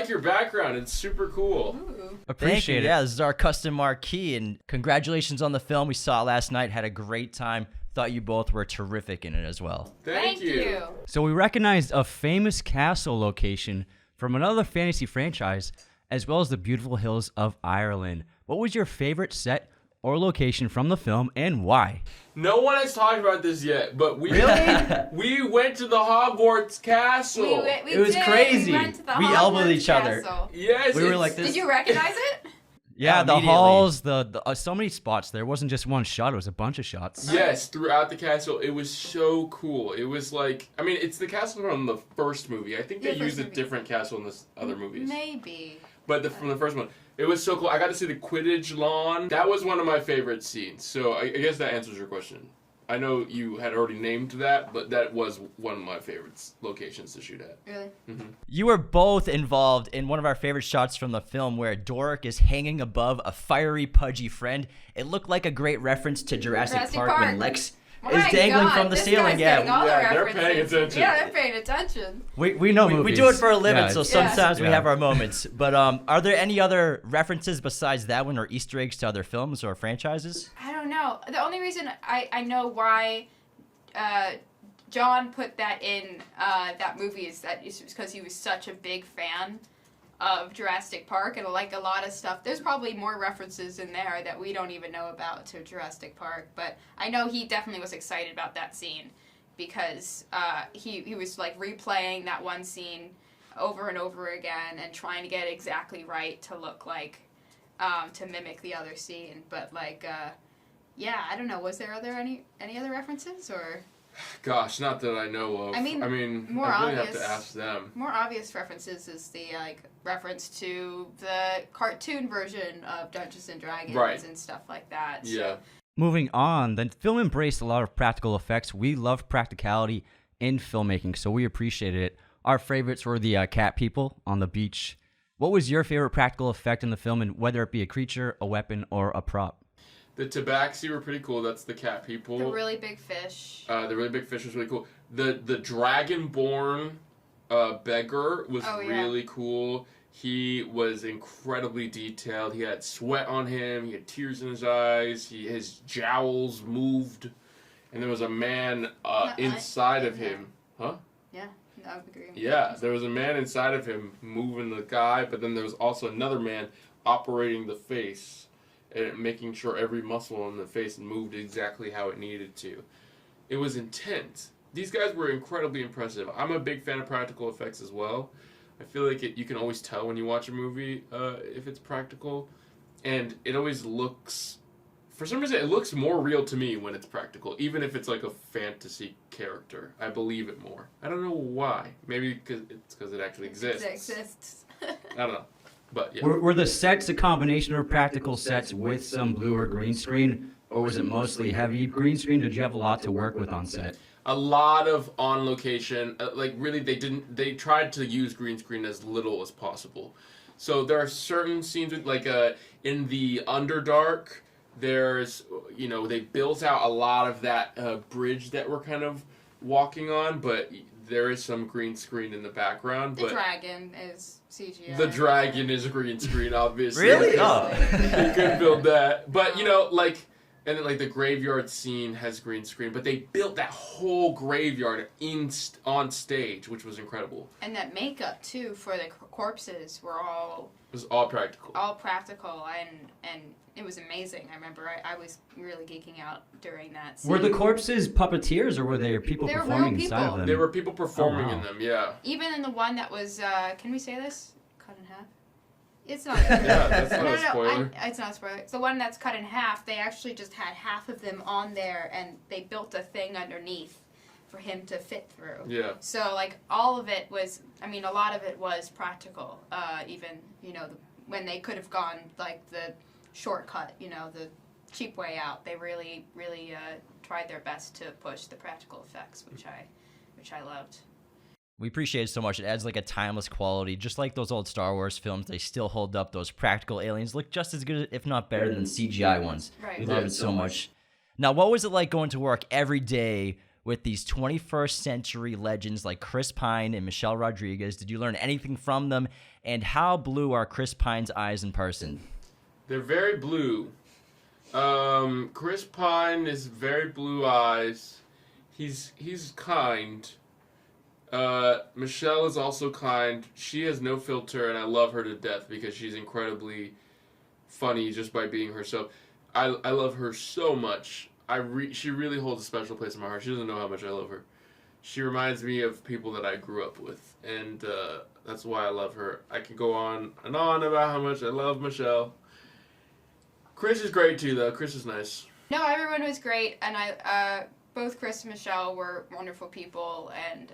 like your background. It's super cool. Ooh. Appreciate it. Yeah, this is our custom marquee, and congratulations on the film. We saw it last night, had a great time. Thought you both were terrific in it as well. Thank you. So we recognized a famous castle location from another fantasy franchise, as well as the beautiful hills of Ireland. What was your favorite set or location from the film, and why? No one has talked about this yet, but we went to the Hogwarts castle. We It was did. crazy. We went to the We elbowed Hogwarts each other. castle. Yes, We were like this. Did you recognize it? Yeah, the immediately. halls, the so many spots. There wasn't just one shot; it was a bunch of shots. Yes, throughout the castle. It was so cool. It was like, I mean, it's the castle from the first movie. I think they The first used a movie. different castle in the other movies. Maybe. But from the first one, it was so cool. I got to see the Quidditch lawn. That was one of my favorite scenes. So I guess that answers your question. I know you had already named that, but that was one of my favorite locations to shoot at. Really? You were both involved in one of our favorite shots from the film where Doric is hanging above a fiery, pudgy friend. It looked like a great reference to Jurassic Park when Lex is dangling from the this ceiling. guy's getting all the Yeah, they're references. paying attention. Yeah, they're paying attention. We know We movies. do it for a living, Yeah, so it's- sometimes we yeah. have our moments. But are there any other references besides that one or Easter eggs to other films or franchises? I don't know. The only reason I know why John put that in that movie is that it's because he was such a big fan of Jurassic Park and like a lot of stuff. There's probably more references in there that we don't even know about to Jurassic Park, but I know he definitely was excited about that scene because he was like replaying that one scene over and over again and trying to get it exactly right to look like to mimic the other scene. But like yeah, I don't know. Was there any other references or? Gosh, not that I know of. I mean, more I really obvious. have to ask them. More obvious references is the like reference to the cartoon version of Dungeons and Dragons Right. and stuff like that. So. Yeah. Moving on, the film embraced a lot of practical effects. We love practicality in filmmaking, so we appreciated it. Our favorites were the cat people on the beach. What was your favorite practical effect in the film, and whether it be a creature, a weapon, or a prop? The tabaxi were pretty cool. That's the cat people. The really big fish. The really big fish was really cool. The dragonborn beggar was really cool. He was incredibly detailed. He had sweat on him. He had tears in his eyes. His jowls moved. And there was a man inside of him. Huh? Yeah, I would agree. Yeah, there was a man inside of him moving the guy, but then there was also another man operating the face and making sure every muscle on the face moved exactly how it needed to. It was intense. These guys were incredibly impressive. I'm a big fan of practical effects as well. I feel like you can always tell when you watch a movie if it's practical. And it always looks... For some reason, it looks more real to me when it's practical, even if it's like a fantasy character. I believe it more. I don't know why. Maybe because it actually exists. It exists. I don't know. But yeah. Were the sets a combination of practical sets with some blue or green screen, or was it mostly heavy green screen? Did you have a lot to work with on set? A lot of on location. Really, they tried to use green screen as little as possible. So there are certain scenes like in the Underdark. There's they built out a lot of that bridge that we're kind of walking on, but there is some green screen in the background. The dragon is CGI. The dragon is a green screen, obviously. Really? Oh. You could build that. But, and then, the graveyard scene has green screen. But they built that whole graveyard on stage, which was incredible. And that makeup, too, for the corpses were all... It was all practical. All practical, and it was amazing. I remember I was really geeking out during that scene. Were the corpses puppeteers, or were there people They were performing real inside people. of them? There were people performing Oh, wow. in them, yeah. Even in the one that was, can we say this? Cut in half? It's not. Yeah, that's not a spoiler. It's not a spoiler. It's the one that's cut in half. They actually just had half of them on there, and they built a thing underneath for him to fit through. Yeah. So, all of it was, a lot of it was practical. Even, when they could have gone, the shortcut, the cheap way out. They really, really tried their best to push the practical effects, which I loved. We appreciate it so much. It adds a timeless quality. Just like those old Star Wars films, they still hold up. Those practical aliens look just as good, if not better, than CGI ones. Right. We love it so much. Now, what was it like going to work every day with these 21st century legends like Chris Pine and Michelle Rodriguez? Did you learn anything from them? And how blue are Chris Pine's eyes in person? They're very blue. Chris Pine is very blue eyes. He's kind. Michelle is also kind. She has no filter, and I love her to death because she's incredibly funny just by being herself. I love her so much. She really holds a special place in my heart. She doesn't know how much I love her. She reminds me of people that I grew up with, and that's why I love her. I can go on and on about how much I love Michelle. Chris is great too, though. Chris is nice. No, everyone was great, and both Chris and Michelle were wonderful people, and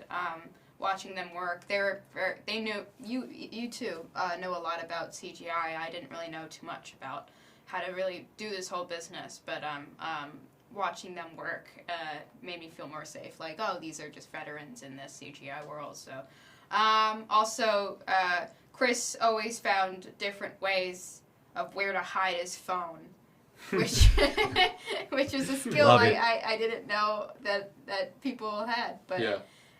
watching them work, they knew you too know a lot about CGI. I didn't really know too much about how to really do this whole business, but watching them work made me feel more safe. Like, oh, these are just veterans in this CGI world. So, also, Chris always found different ways of where to hide his phone, which is a skill I didn't know that people had. But yeah.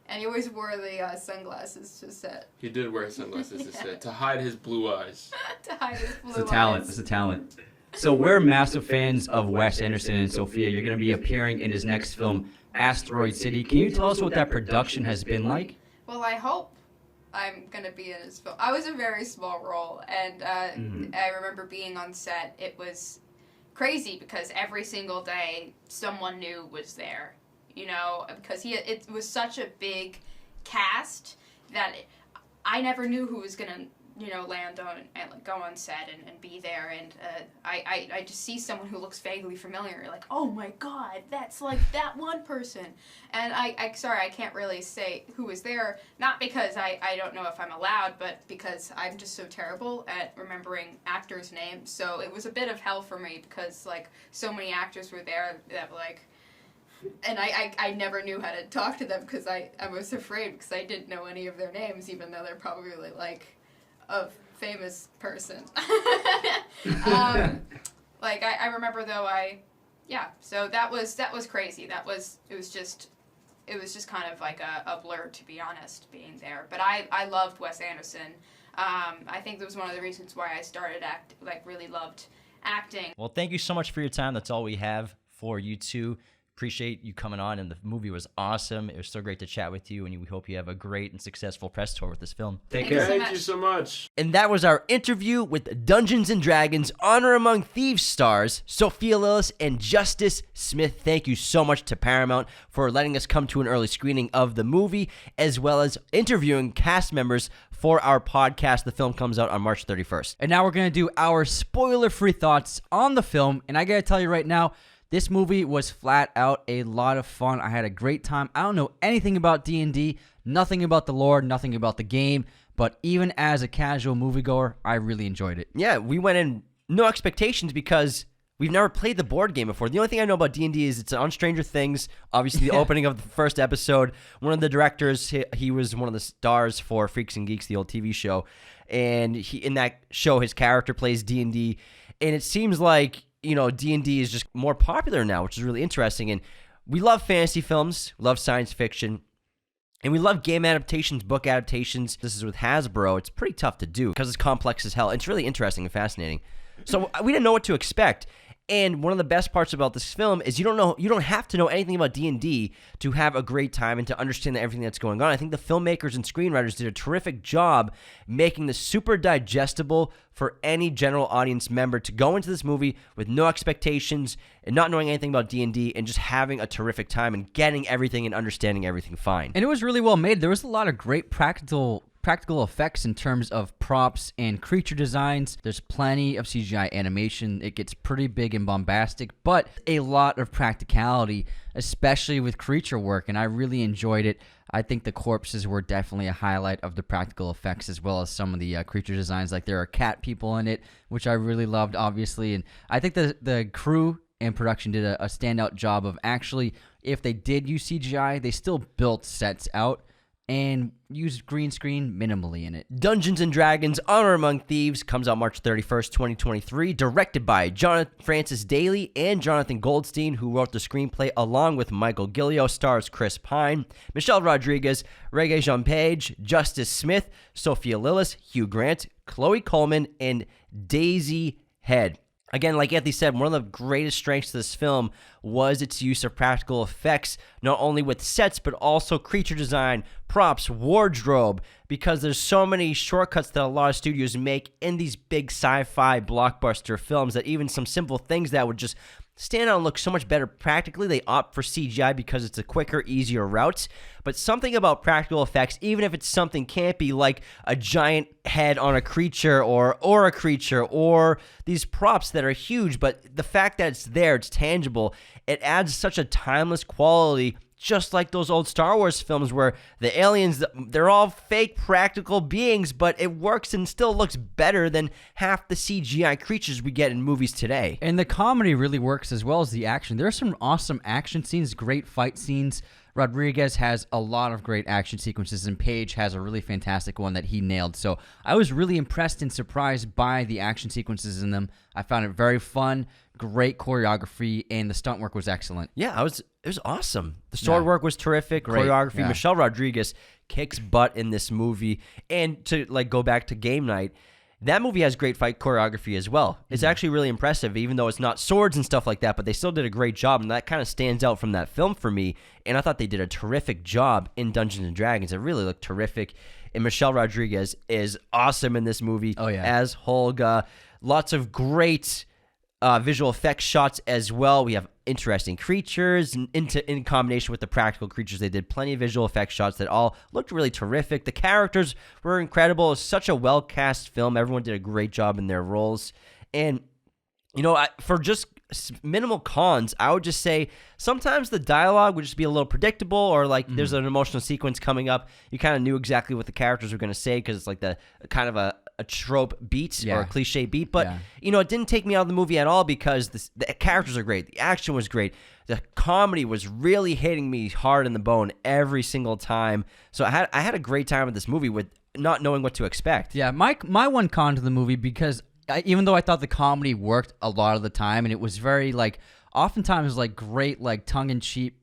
And he always wore the sunglasses to set. He did wear sunglasses to set to hide his blue eyes. To hide his blue eyes. It's a talent. It's a talent. So we're massive fans of Wes Anderson and Sophia. You're going to be appearing in his next film, Asteroid City. Can you tell us what that production has been like? Well, I hope I'm going to be in his film. I was a very small role, and I remember being on set. It was crazy because every single day someone new was there, you know, because it was such a big cast that I never knew who was going to, you know, land on and go on set and be there, and I just see someone who looks vaguely familiar, like, oh my god, that's like that one person, and sorry, I can't really say who was there, not because I don't know if I'm allowed, but because I'm just so terrible at remembering actors' names, so it was a bit of hell for me because, like, so many actors were there that, like, and I never knew how to talk to them because I was afraid because I didn't know any of their names, even though they're probably, like, a famous person. Like, I remember though, so that was crazy. It was just kind of like a blur, to be honest, being there. But I loved Wes Anderson. I think that was one of the reasons why I started really loved acting. Well, thank you so much for your time. That's all we have for you two. Appreciate you coming on, and the movie was awesome. It was so great to chat with you, and we hope you have a great and successful press tour with this film. Take care. Thank you so much. And that was our interview with Dungeons & Dragons Honor Among Thieves stars Sophia Lillis and Justice Smith. Thank you so much to Paramount for letting us come to an early screening of the movie, as well as interviewing cast members for our podcast. The film comes out on March 31st. And now we're going to do our spoiler-free thoughts on the film, and I got to tell you right now, this movie was flat out a lot of fun. I had a great time. I don't know anything about D&D, nothing about the lore, nothing about the game, but even as a casual moviegoer, I really enjoyed it. Yeah, we went in no expectations because we've never played the board game before. The only thing I know about D&D is it's on Stranger Things. Obviously, the opening of the first episode, one of the directors, he was one of the stars for Freaks and Geeks, the old TV show, and in that show, his character plays D&D, and it seems like, you know, D&D is just more popular now, which is really interesting. And we love fantasy films, love science fiction, and we love game adaptations, book adaptations. This is with Hasbro. It's pretty tough to do because it's complex as hell. It's really interesting and fascinating. So we didn't know what to expect. And one of the best parts about this film is you don't have to know anything about D&D to have a great time and to understand everything that's going on. I think the filmmakers and screenwriters did a terrific job making this super digestible for any general audience member to go into this movie with no expectations and not knowing anything about D&D and just having a terrific time and getting everything and understanding everything fine. And it was really well made. There was a lot of great practical effects in terms of props and creature designs. There's plenty of CGI animation. It gets pretty big and bombastic, but a lot of practicality, especially with creature work, and I really enjoyed it. I think the corpses were definitely a highlight of the practical effects, as well as some of the creature designs. Like, there are cat people in it, which I really loved, obviously, and I think the crew and production did a standout job of actually, if they did use CGI, they still built sets out and used green screen minimally in it. Dungeons & Dragons Honor Among Thieves comes out March 31st, 2023, directed by Jonathan Francis Daly and Jonathan Goldstein, who wrote the screenplay along with Michael Gilio, stars Chris Pine, Michelle Rodriguez, Regé-Jean Page, Justice Smith, Sophia Lillis, Hugh Grant, Chloe Coleman, and Daisy Head. Again, like Anthony said, one of the greatest strengths of this film was its use of practical effects, not only with sets, but also creature design, props, wardrobe, because there's so many shortcuts that a lot of studios make in these big sci-fi blockbuster films that even some simple things that would just stand out and look so much better practically, they opt for CGI because it's a quicker, easier route. But something about practical effects, even if it's something campy like a giant head on a creature or a creature or these props that are huge, but the fact that it's there, it's tangible, it adds such a timeless quality, just like those old Star Wars films where the aliens, they're all fake practical beings, but it works and still looks better than half the CGI creatures we get in movies today. And the comedy really works as well as the action. There are some awesome action scenes, great fight scenes. Rodriguez has a lot of great action sequences, and Page has a really fantastic one that he nailed. So I was really impressed and surprised by the action sequences in them. I found it very fun, great choreography, and the stunt work was excellent. Yeah, it was awesome. The sword work was terrific. Great, Choreography. yeah. Michelle Rodriguez kicks butt in this movie. And to go back to Game Night, that movie has great fight choreography as well. It's actually really impressive, even though it's not swords and stuff like that, but they still did a great job, and that kind of stands out from that film for me. And I thought they did a terrific job in Dungeons & Dragons. It really looked terrific. And Michelle Rodriguez is awesome in this movie as Holga. Lots of great visual effects shots as well. We have interesting creatures in combination with the practical creatures. They did plenty of visual effects shots that all looked really terrific. The characters were incredible. It's such a well-cast film. Everyone did a great job in their roles. And, for just minimal cons, I would just say sometimes the dialogue would just be a little predictable, or there's an emotional sequence coming up. You kind of knew exactly what the characters were going to say because it's like the kind of a trope beat or a cliche beat. But, it didn't take me out of the movie at all because the characters are great. The action was great. The comedy was really hitting me hard in the bone every single time. So I had a great time with this movie with not knowing what to expect. Yeah, my one con to the movie, because even though I thought the comedy worked a lot of the time, and it was very oftentimes great tongue-in-cheek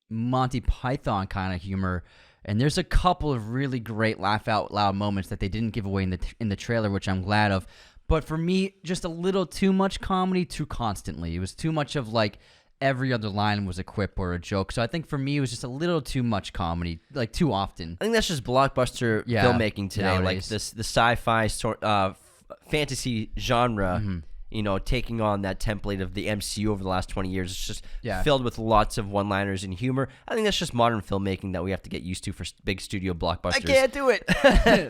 Monty Python kind of humor, and there's a couple of really great laugh out loud moments that they didn't give away in the trailer, which I'm glad of. But for me, just a little too much comedy too constantly. It was too much of every other line was a quip or a joke. So I think for me, it was just a little too much comedy, too often. I think that's just blockbuster filmmaking today, nowadays. The sci-fi sort fantasy genre. Taking on that template of the MCU over the last 20 years. It's just filled with lots of one-liners and humor. I think that's just modern filmmaking that we have to get used to for big studio blockbusters. I can't do it.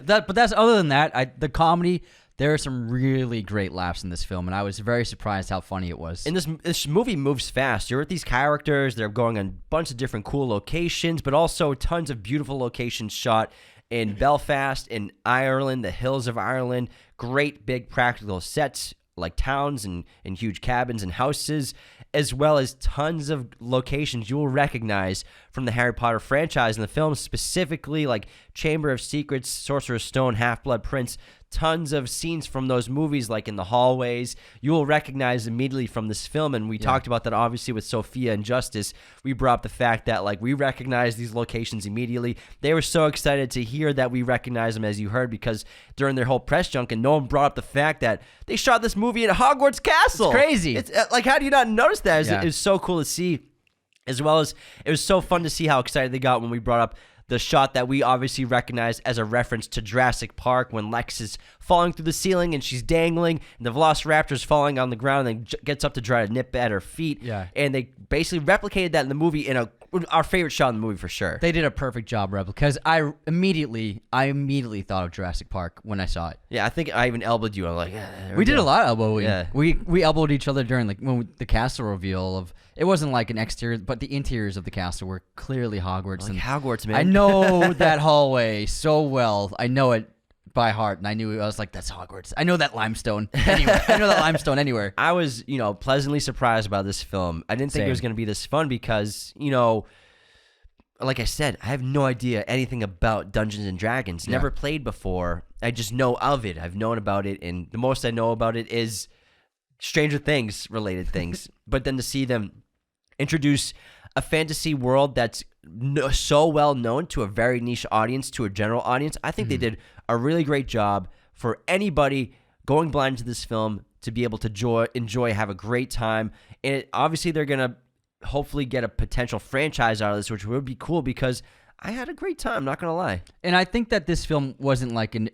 But that's other than that, the comedy, there are some really great laughs in this film, and I was very surprised how funny it was. And this movie moves fast. You're with these characters. They're going on a bunch of different cool locations, but also tons of beautiful locations shot in Belfast, in Ireland, the hills of Ireland. Great big practical sets, like towns and huge cabins and houses, as well as tons of locations you will recognize from the Harry Potter franchise and the film, specifically like Chamber of Secrets, Sorcerer's Stone, Half-Blood Prince. Tons of scenes from those movies, like in the hallways, you will recognize immediately from this film. And we talked about that obviously with Sophia and Justice. We brought up the fact that we recognize these locations immediately. They were so excited to hear that we recognize them, as you heard, because during their whole press junk, and no one brought up the fact that they shot this movie at Hogwarts Castle. It's crazy. It's how do you not notice that? It was so cool to see, as well as it was so fun to see how excited they got when we brought up the shot that we obviously recognize as a reference to Jurassic Park, when Lex is falling through the ceiling and she's dangling, and the Velociraptor's falling on the ground and gets up to try to nip at her feet. Yeah. And they basically replicated that in the movie our favorite shot in the movie for sure. They did a perfect job, Rebel, because I immediately thought of Jurassic Park when I saw it. Yeah, I think I even elbowed you. I'm like, we did a lot of elbowing. Yeah. We elbowed each other during the castle reveal of. It wasn't like an exterior, but the interiors of the castle were clearly Hogwarts. Hogwarts, man. I know that hallway so well. I know it by heart, and I was like, that's Hogwarts. I know that limestone anywhere. I know that limestone anywhere. I was, pleasantly surprised by this film. I didn't think it was going to be this fun because, like I said, I have no idea anything about Dungeons and Dragons. Yeah. Never played before. I just know of it. I've known about it, and the most I know about it is Stranger Things related things. But then to see them introduce a fantasy world that's so well known to a very niche audience, to a general audience, I think they did a really great job for anybody going blind to this film to be able to enjoy, have a great time. And obviously they're going to hopefully get a potential franchise out of this, which would be cool because I had a great time, not going to lie. And I think that this film wasn't like an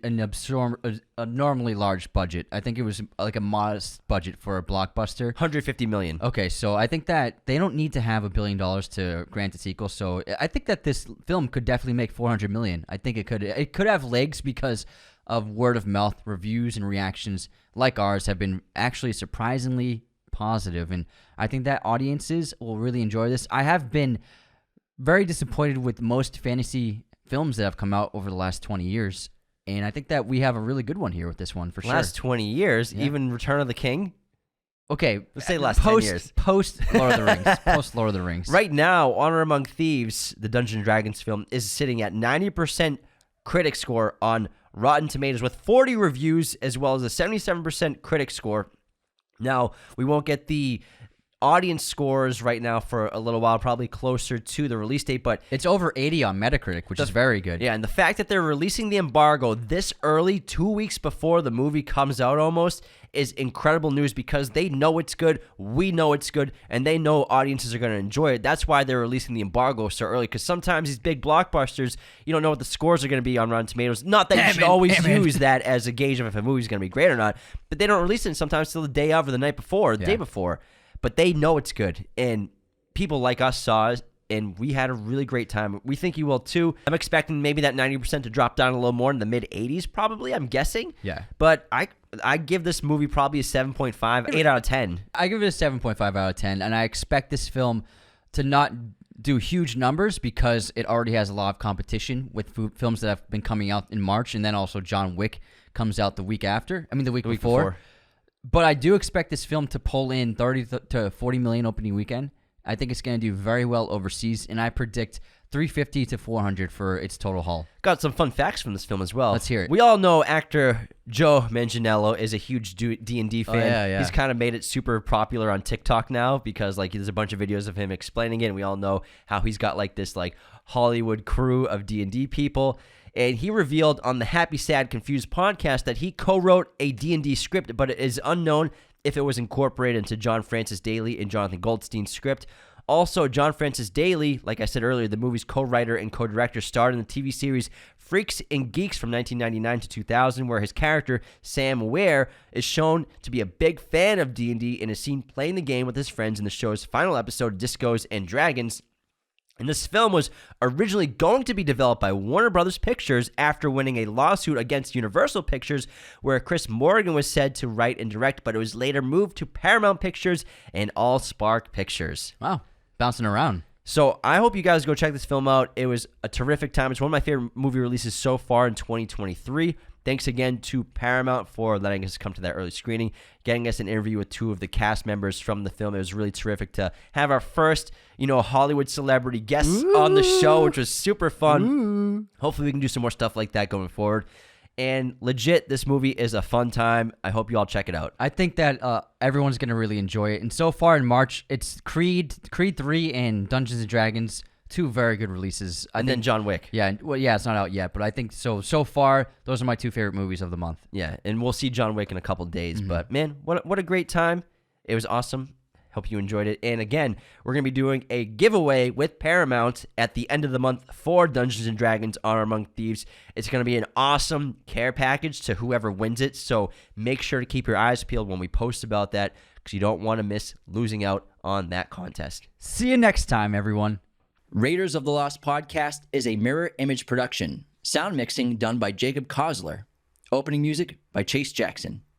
abnormally large budget. I think it was like a modest budget for a blockbuster. $150 million. Okay, so I think that they don't need to have $1 billion to grant a sequel. So I think that this film could definitely make $400 million. I think it could. It could have legs because of word of mouth reviews and reactions like ours have been actually surprisingly positive, and I think that audiences will really enjoy this. I have been very disappointed with most fantasy films that have come out over the last 20 years, and I think that we have a really good one here with this one for sure. Last 20 years, even Return of the King? Okay, let's say last 10 years. Post Lord of the Rings. Post Lord of the Rings. Right now, Honor Among Thieves, the Dungeons & Dragons film, is sitting at 90% critic score on Rotten Tomatoes with 40 reviews as well as a 77% critic score. Now, we won't get the audience scores right now for a little while, probably closer to the release date, but it's over 80 on Metacritic, which is very good. Yeah, and the fact that they're releasing the embargo this early, 2 weeks before the movie comes out almost, is incredible news because they know it's good, we know it's good, and they know audiences are going to enjoy it. That's why they're releasing the embargo so early, because sometimes these big blockbusters, you don't know what the scores are going to be on Rotten Tomatoes. Not that you should always use that as a gauge of if a movie's going to be great or not, but they don't release it sometimes till the day of or the night before, or the day before. But they know it's good, and people like us saw it, and we had a really great time. We think you will too. I'm expecting maybe that 90% to drop down a little more in the mid-80s probably, I'm guessing. Yeah. But I give this movie probably a 7.5, 8 out of 10. I give it a 7.5 out of 10, and I expect this film to not do huge numbers because it already has a lot of competition with films that have been coming out in March, and then also John Wick comes out the week before. But I do expect this film to pull in 30 to 40 million opening weekend. I think it's going to do very well overseas, and I predict 350 to 400 for its total haul. Got some fun facts from this film as well. Let's hear it. We all know actor Joe Manganiello is a huge D&D fan. Yeah. He's kind of made it super popular on TikTok now because like there's a bunch of videos of him explaining it, and we all know how he's got like this like Hollywood crew of D&D people. And he revealed on the Happy, Sad, Confused podcast that he co-wrote a D&D script, but it is unknown if it was incorporated into John Francis Daley and Jonathan Goldstein's script. Also, John Francis Daley, like I said earlier, the movie's co-writer and co-director, starred in the TV series Freaks and Geeks from 1999 to 2000, where his character, Sam Ware, is shown to be a big fan of D&D and is seen playing the game with his friends in the show's final episode, Discos and Dragons. And this film was originally going to be developed by Warner Brothers Pictures after winning a lawsuit against Universal Pictures, where Chris Morgan was said to write and direct, but it was later moved to Paramount Pictures and Allspark Pictures. Wow, bouncing around. So I hope you guys go check this film out. It was a terrific time. It's one of my favorite movie releases so far in 2023. Thanks again to Paramount for letting us come to that early screening, getting us an interview with two of the cast members from the film. It was really terrific to have our first, Hollywood celebrity guests on the show, which was super fun. Hopefully we can do some more stuff like that going forward. And legit, this movie is a fun time. I hope you all check it out. I think that everyone's going to really enjoy it. And so far in March, it's Creed 3 and Dungeons & Dragons. Two very good releases. And then John Wick. Yeah, it's not out yet, but I think so far, those are my two favorite movies of the month. Yeah, and we'll see John Wick in a couple days. But, man, what a great time. It was awesome. Hope you enjoyed it. And, again, we're going to be doing a giveaway with Paramount at the end of the month for Dungeons & Dragons Honor Among Thieves. It's going to be an awesome care package to whoever wins it. So make sure to keep your eyes peeled when we post about that because you don't want to miss losing out on that contest. See you next time, everyone. Raiders of the Lost Podcast is a mirror image production. Sound mixing done by Jacob Kossler. Opening music by Chase Jackson.